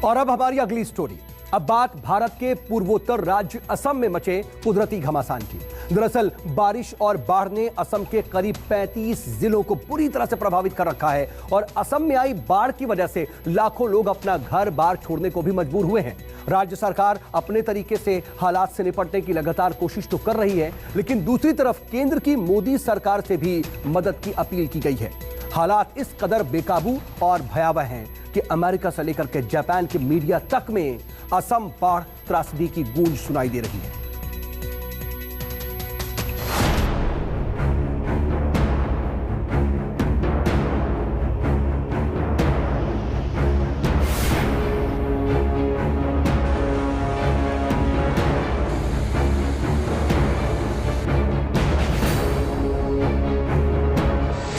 और अब हमारी अगली स्टोरी। अब बात भारत के पूर्वोत्तर राज्य असम में मचे कुदरती घमासान की। दरअसल बारिश और बाढ़ ने असम के करीब 35 जिलों को बुरी तरह से प्रभावित कर रखा है और असम में आई बाढ़ की वजह से लाखों लोग अपना घर बार छोड़ने को भी मजबूर हुए हैं। राज्य सरकार अपने तरीके से हालात से निपटने की लगातार कोशिश तो कर रही है, लेकिन दूसरी तरफ केंद्र की मोदी सरकार से भी मदद की अपील की गई है। हालात इस कदर बेकाबू और भयावह हैं कि अमेरिका से लेकर के जापान के मीडिया तक में असम बाढ़ त्रासदी की गूंज सुनाई दे रही है।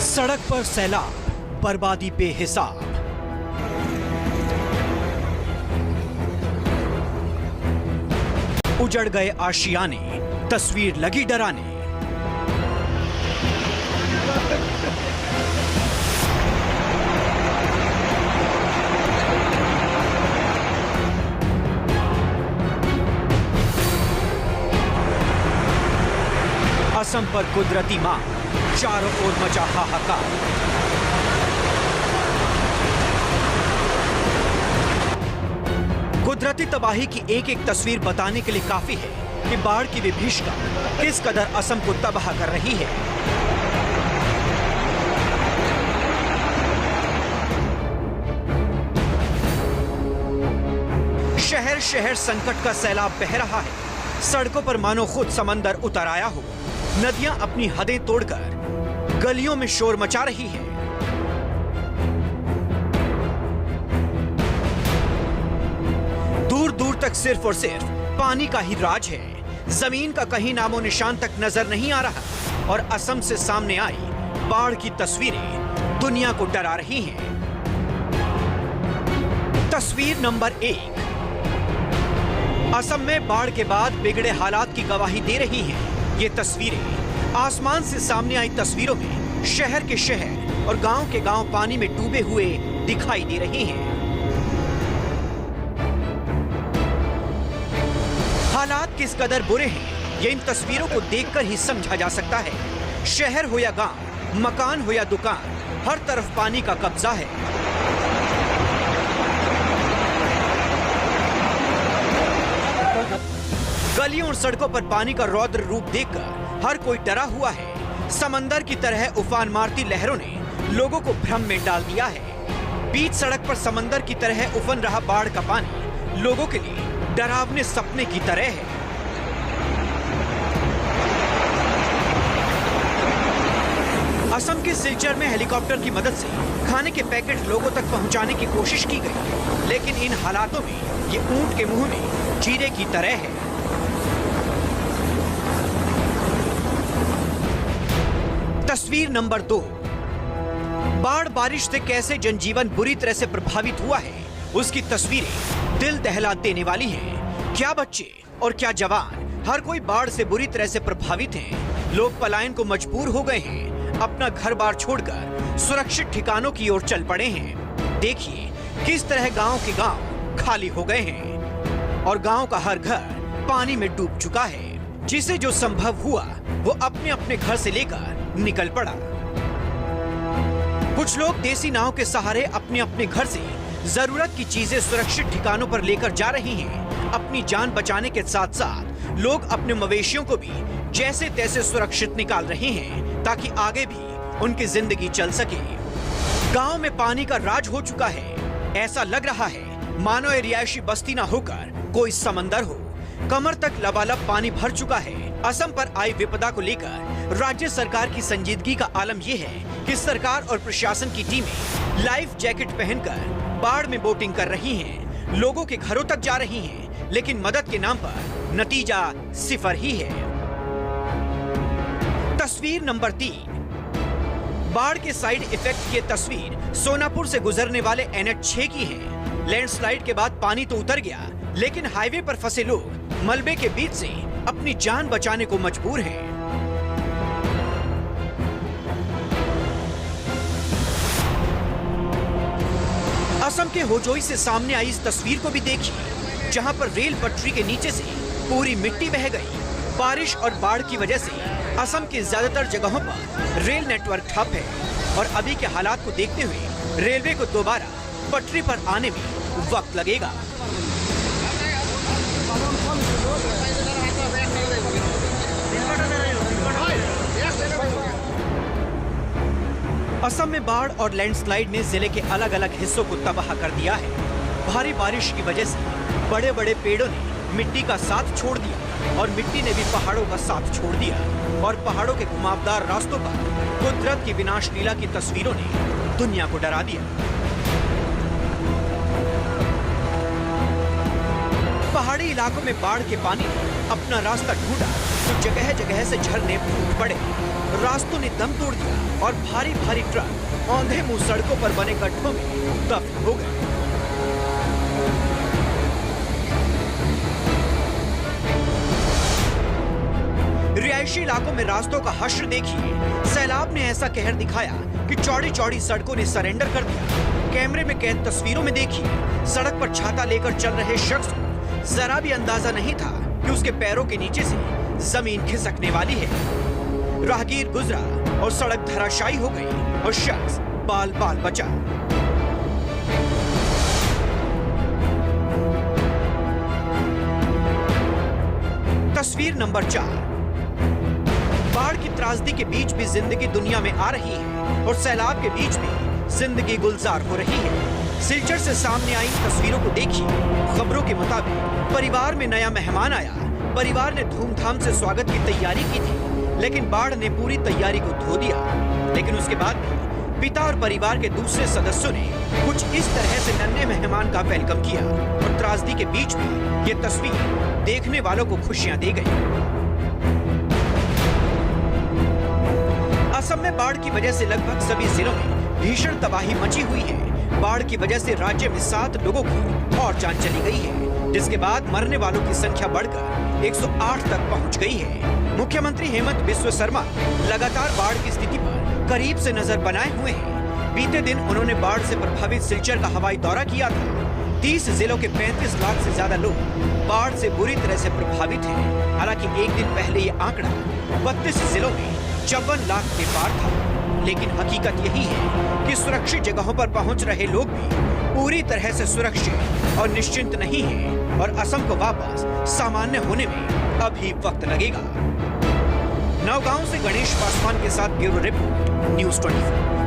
सड़क पर सैलाब, बर्बादी बेहिसाब। उजड़ गए आशियाने, तस्वीर लगी डराने। असम पर कुदरती मार, चारों ओर मचा हाहाकार। कुदरती तबाही की एक एक तस्वीर बताने के लिए काफी है कि बाढ़ की विभीषिका किस कदर असम को तबाह कर रही है। शहर शहर संकट का सैलाब बह रहा है। सड़कों पर मानो खुद समंदर उतर आया हो। नदियां अपनी हदें तोड़कर गलियों में शोर मचा रही है। दूर दूर तक सिर्फ और सिर्फ पानी का ही राज है। जमीन का कहीं नामो निशान तक नजर नहीं आ रहा और असम से सामने आई बाढ़ की तस्वीरें दुनिया को डरा रही हैं। तस्वीर नंबर 1। असम में बाढ़ के बाद बिगड़े हालात की गवाही दे रही हैं। ये तस्वीरें आसमान से सामने आई तस्वीरों में शहर के शहर और गांव के गांव पानी में डूबे हुए दिखाई दे रहे हैं। हालात किस कदर बुरे हैं, ये इन तस्वीरों को देखकर ही समझा जा सकता है। शहर हो या गांव, मकान हो या दुकान, हर तरफ पानी का कब्जा है। गलियों और सड़कों पर पानी का रौद्र रूप देखकर हर कोई डरा हुआ है। समंदर की तरह उफान मारती लहरों ने लोगों को भ्रम में डाल दिया है। बीच सड़क पर समंदर की तरह उफन रहा बाढ़ का पानी लोगों के लिए डरावने सपने की तरह है। असम के सिलचर में हेलीकॉप्टर की मदद से खाने के पैकेट लोगों तक पहुंचाने की कोशिश की गई, लेकिन इन हालातों में ये ऊंट के मुंह में जीरे की तरह है। तस्वीर नंबर 2। बाढ़ बारिश से कैसे जनजीवन बुरी तरह से प्रभावित हुआ है, उसकी तस्वीरें दिल दहला देने वाली हैं। क्या बच्चे और क्या जवान, हर कोई बाढ़ से बुरी तरह से प्रभावित हैं। लोग पलायन को मजबूर हो गए हैं। अपना घर बार छोड़कर सुरक्षित ठिकानों की ओर चल पड़े हैं। देखिए किस तरह गांव के गांव खाली हो गए हैं और गांव का हर घर पानी में डूब चुका है। जिसे जो संभव हुआ वो अपने अपने घर से लेकर निकल पड़ा। कुछ लोग देसी नाव के सहारे अपने अपने घर से जरूरत की चीजें सुरक्षित ठिकानों पर लेकर जा रही हैं। अपनी जान बचाने के साथ साथ लोग अपने मवेशियों को भी जैसे तैसे सुरक्षित निकाल रहे हैं ताकि आगे भी उनकी जिंदगी चल सके। गांव में पानी का राज हो चुका है। ऐसा लग रहा है मानो ये रिहायशी बस्ती ना होकर कोई समंदर हो। कमर तक लबालब पानी भर चुका है। असम पर आई विपदा को लेकर राज्य सरकार की संजीदगी का आलम यह है कि सरकार और प्रशासन की टीमें लाइफ जैकेट पहनकर बाढ़ में बोटिंग कर रही हैं, लोगों के घरों तक जा रही हैं, लेकिन मदद के नाम पर नतीजा सिफर ही है। तस्वीर नंबर 3। बाढ़ के साइड इफेक्ट की तस्वीर सोनापुर से गुजरने वाले NH6 की है। लैंडस्लाइड के बाद पानी तो उतर गया, लेकिन हाईवे पर फंसे लोग मलबे के बीच से अपनी जान बचाने को मजबूर हैं। असम के होजोई से सामने आई इस तस्वीर को भी देखिए, जहां पर रेल पटरी के नीचे से पूरी मिट्टी बह गई। बारिश और बाढ़ की वजह से असम की ज्यादातर जगहों पर रेल नेटवर्क ठप है और अभी के हालात को देखते हुए रेलवे को दोबारा पटरी पर आने में वक्त लगेगा। असम में बाढ़ और लैंडस्लाइड ने जिले के अलग अलग हिस्सों को तबाह कर दिया है। भारी बारिश की वजह से बड़े बड़े पेड़ों ने मिट्टी का साथ छोड़ दिया और मिट्टी ने भी पहाड़ों का साथ छोड़ दिया और पहाड़ों के घुमावदार रास्तों पर कुदरत की विनाश लीला की तस्वीरों ने दुनिया को डरा दिया। पहाड़ी इलाकों में बाढ़ के पानी ने अपना रास्ता ढूंढा तो जगह जगह से झरने फूट पड़े, रास्तों ने दम तोड़ दिया और भारी भारी ट्रक औंधे मुंह सड़कों पर बने गड्ढों में दफन हो गए। रिहायशी इलाकों में रास्तों का हश्र देखिए। सैलाब ने ऐसा कहर दिखाया कि चौड़ी चौड़ी सड़कों ने सरेंडर कर दिया। कैमरे में कैद तस्वीरों में देखिए, सड़क पर छाता लेकर चल रहे शख्स को जरा भी अंदाजा नहीं था कि उसके पैरों के नीचे से जमीन खिसकने वाली है। राहगीर गुजरा और सड़क धराशायी हो गई और शख्स बाल बाल बचा। तस्वीर नंबर 4। बाढ़ की त्रासदी के बीच भी जिंदगी दुनिया में आ रही है और सैलाब के बीच भी जिंदगी गुलजार हो रही है। सिलचर से सामने आई तस्वीरों को देखिए। खबरों के मुताबिक परिवार में नया मेहमान आया। परिवार ने धूमधाम से स्वागत की तैयारी की थी, लेकिन बाढ़ ने पूरी तैयारी को धो दिया। लेकिन उसके बाद भी पिता और परिवार के दूसरे सदस्यों ने कुछ इस तरह से नन्हे मेहमान का वेलकम किया और त्रासदी के बीच भी ये तस्वीर देखने वालों को खुशियां दे गई। असम में बाढ़ की वजह से लगभग सभी जिलों में भीषण तबाही मची हुई है। बाढ़ की वजह से राज्य में 7 लोगों की और जान चली गई है, जिसके बाद मरने वालों की संख्या बढ़कर 108 तक पहुंच गई है। मुख्यमंत्री हेमंत बिस्वा शर्मा लगातार बाढ़ की स्थिति पर करीब से नजर बनाए हुए हैं। बीते दिन उन्होंने बाढ़ से प्रभावित सिलचर का हवाई दौरा किया था। 30 जिलों के 35 लाख से ज्यादा लोग बाढ़ से बुरी तरह से प्रभावित हैं। हालांकि एक दिन पहले ये आंकड़ा 32 जिलों में 54 लाख के पार था, लेकिन हकीकत यही है कि सुरक्षित जगहों पर पहुंच रहे लोग भी पूरी तरह से सुरक्षित और निश्चिंत नहीं हैं और असम को वापस सामान्य होने में अभी वक्त लगेगा। नौगांव से गणेश पासवान के साथ ब्यूरो रिपोर्ट, न्यूज़ 24।